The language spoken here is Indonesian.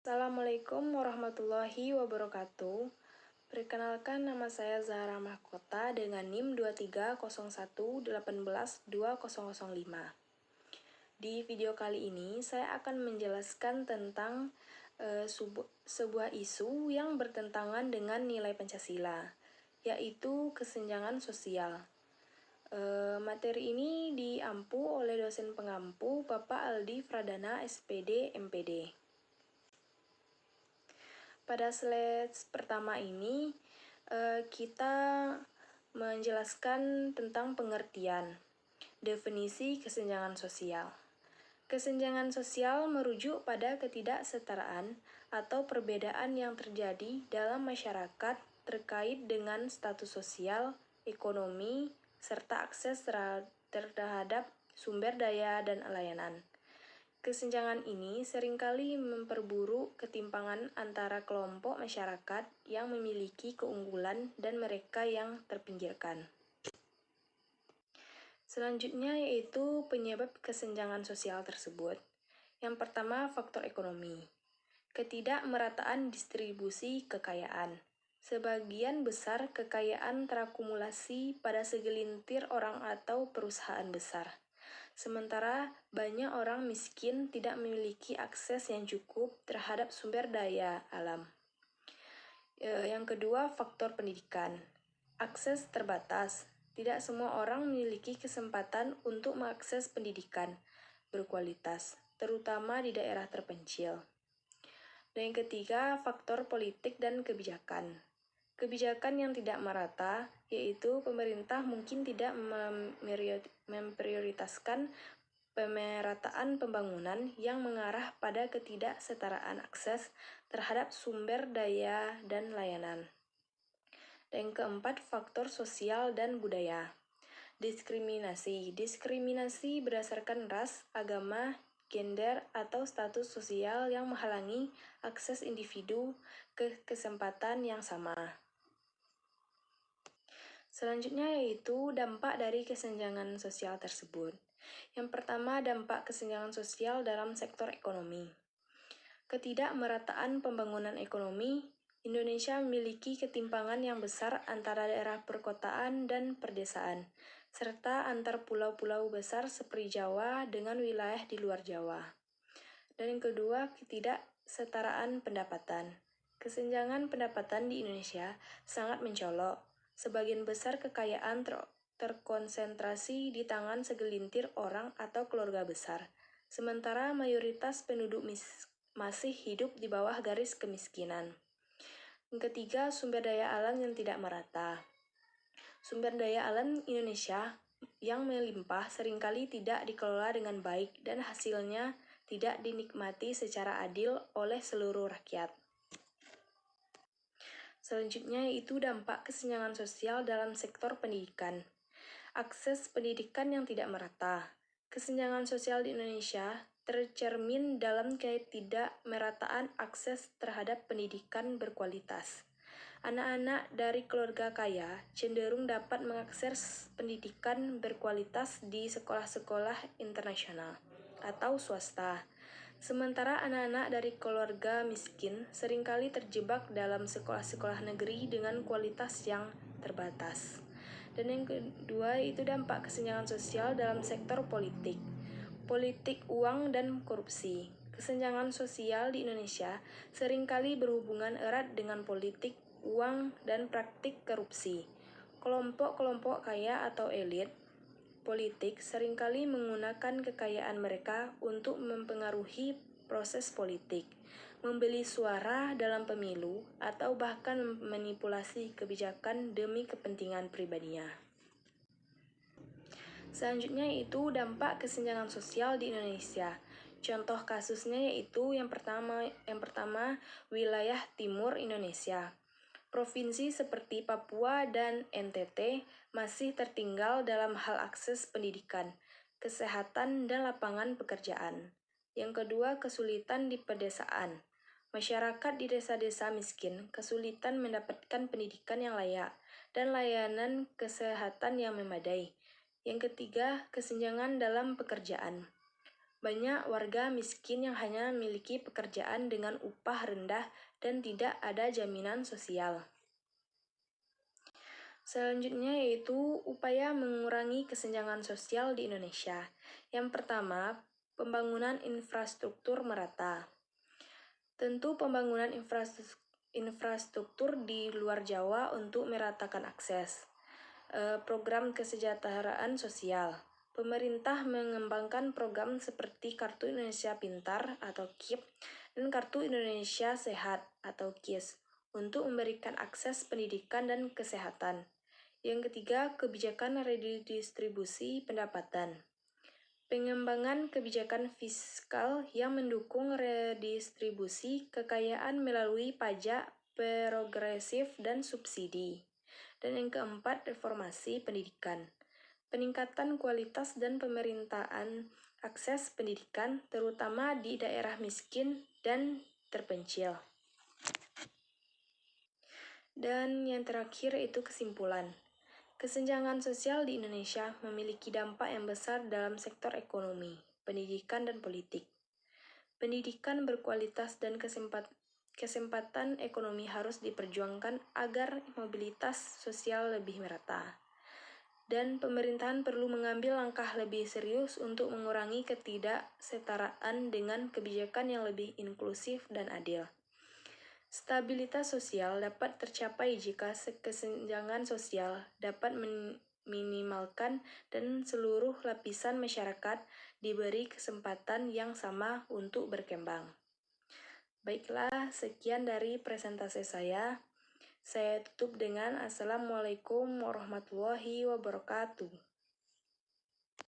Assalamualaikum warahmatullahi wabarakatuh. Perkenalkan, nama saya Zahra Mahkota dengan NIM 2301181205. Di video kali ini, saya akan menjelaskan tentang sebuah isu yang bertentangan dengan nilai Pancasila, yaitu kesenjangan sosial. Materi ini diampu oleh dosen pengampu Bapak Aldi Pradana, SPD, MPD. Pada slide pertama ini, kita menjelaskan tentang pengertian, definisi kesenjangan sosial. Kesenjangan sosial merujuk pada ketidaksetaraan atau perbedaan yang terjadi dalam masyarakat terkait dengan status sosial, ekonomi, serta akses terhadap sumber daya dan layanan. Kesenjangan ini seringkali memperburuk ketimpangan antara kelompok masyarakat yang memiliki keunggulan dan mereka yang terpinggirkan. Selanjutnya yaitu penyebab kesenjangan sosial tersebut. Yang pertama, faktor ekonomi. Ketidakmerataan distribusi kekayaan. Sebagian besar kekayaan terakumulasi pada segelintir orang atau perusahaan besar. Sementara banyak orang miskin tidak memiliki akses yang cukup terhadap sumber daya alam. Yang kedua, faktor pendidikan. Akses terbatas. Tidak semua orang memiliki kesempatan untuk mengakses pendidikan berkualitas, terutama di daerah terpencil. Dan yang ketiga, faktor politik dan kebijakan. Kebijakan yang tidak merata, yaitu pemerintah mungkin tidak memprioritaskan pemerataan pembangunan yang mengarah pada ketidaksetaraan akses terhadap sumber daya dan layanan. Dan yang keempat, faktor sosial dan budaya. Diskriminasi. Diskriminasi berdasarkan ras, agama, gender, atau status sosial yang menghalangi akses individu ke kesempatan yang sama. Selanjutnya yaitu dampak dari kesenjangan sosial tersebut. Yang pertama, dampak kesenjangan sosial dalam sektor ekonomi. Ketidakmerataan pembangunan ekonomi. Indonesia memiliki ketimpangan yang besar antara daerah perkotaan dan perdesaan, serta antar pulau-pulau besar seperti Jawa dengan wilayah di luar Jawa. Dan yang kedua, ketidaksetaraan pendapatan. Kesenjangan pendapatan di Indonesia sangat mencolok. Sebagian besar kekayaan terkonsentrasi di tangan segelintir orang atau keluarga besar, sementara mayoritas penduduk masih hidup di bawah garis kemiskinan. Yang ketiga, sumber daya alam yang tidak merata. Sumber daya alam Indonesia yang melimpah seringkali tidak dikelola dengan baik dan hasilnya tidak dinikmati secara adil oleh seluruh rakyat. Selanjutnya yaitu dampak kesenjangan sosial dalam sektor pendidikan. Akses pendidikan yang tidak merata. Kesenjangan sosial di Indonesia tercermin dalam ketidakmerataan akses terhadap pendidikan berkualitas. Anak-anak dari keluarga kaya cenderung dapat mengakses pendidikan berkualitas di sekolah-sekolah internasional atau swasta. Sementara anak-anak dari keluarga miskin seringkali terjebak dalam sekolah-sekolah negeri dengan kualitas yang terbatas. Dan yang kedua itu dampak kesenjangan sosial dalam sektor politik. Politik uang dan korupsi. Kesenjangan sosial di Indonesia seringkali berhubungan erat dengan politik uang dan praktik korupsi. Kelompok-kelompok kaya atau elit politik seringkali menggunakan kekayaan mereka untuk mempengaruhi proses politik, membeli suara dalam pemilu, atau bahkan memanipulasi kebijakan demi kepentingan pribadinya. Selanjutnya yaitu dampak kesenjangan sosial di Indonesia. Contoh kasusnya yaitu yang pertama wilayah timur Indonesia. Provinsi seperti Papua dan NTT masih tertinggal dalam hal akses pendidikan, kesehatan, dan lapangan pekerjaan. Yang kedua, kesulitan di pedesaan. Masyarakat di desa-desa miskin kesulitan mendapatkan pendidikan yang layak dan layanan kesehatan yang memadai. Yang ketiga, kesenjangan dalam pekerjaan. Banyak warga miskin yang hanya memiliki pekerjaan dengan upah rendah dan tidak ada jaminan sosial. Selanjutnya yaitu upaya mengurangi kesenjangan sosial di Indonesia. Yang pertama, pembangunan infrastruktur merata. Tentu pembangunan infrastruktur di luar Jawa untuk meratakan akses. Program kesejahteraan sosial. Pemerintah mengembangkan program seperti Kartu Indonesia Pintar atau KIP dan Kartu Indonesia Sehat atau KIS untuk memberikan akses pendidikan dan kesehatan. Yang ketiga, kebijakan redistribusi pendapatan. Pengembangan kebijakan fiskal yang mendukung redistribusi kekayaan melalui pajak progresif dan subsidi. Dan yang keempat, reformasi pendidikan. Peningkatan kualitas dan pemerintahan akses pendidikan, terutama di daerah miskin dan terpencil. Dan yang terakhir itu kesimpulan. Kesenjangan sosial di Indonesia memiliki dampak yang besar dalam sektor ekonomi, pendidikan, dan politik. Pendidikan berkualitas dan kesempatan ekonomi harus diperjuangkan agar mobilitas sosial lebih merata. Dan pemerintahan perlu mengambil langkah lebih serius untuk mengurangi ketidaksetaraan dengan kebijakan yang lebih inklusif dan adil. Stabilitas sosial dapat tercapai jika kesenjangan sosial dapat minimalkan dan seluruh lapisan masyarakat diberi kesempatan yang sama untuk berkembang. Baiklah, sekian dari presentasi saya. Saya tutup dengan Assalamualaikum warahmatullahi wabarakatuh.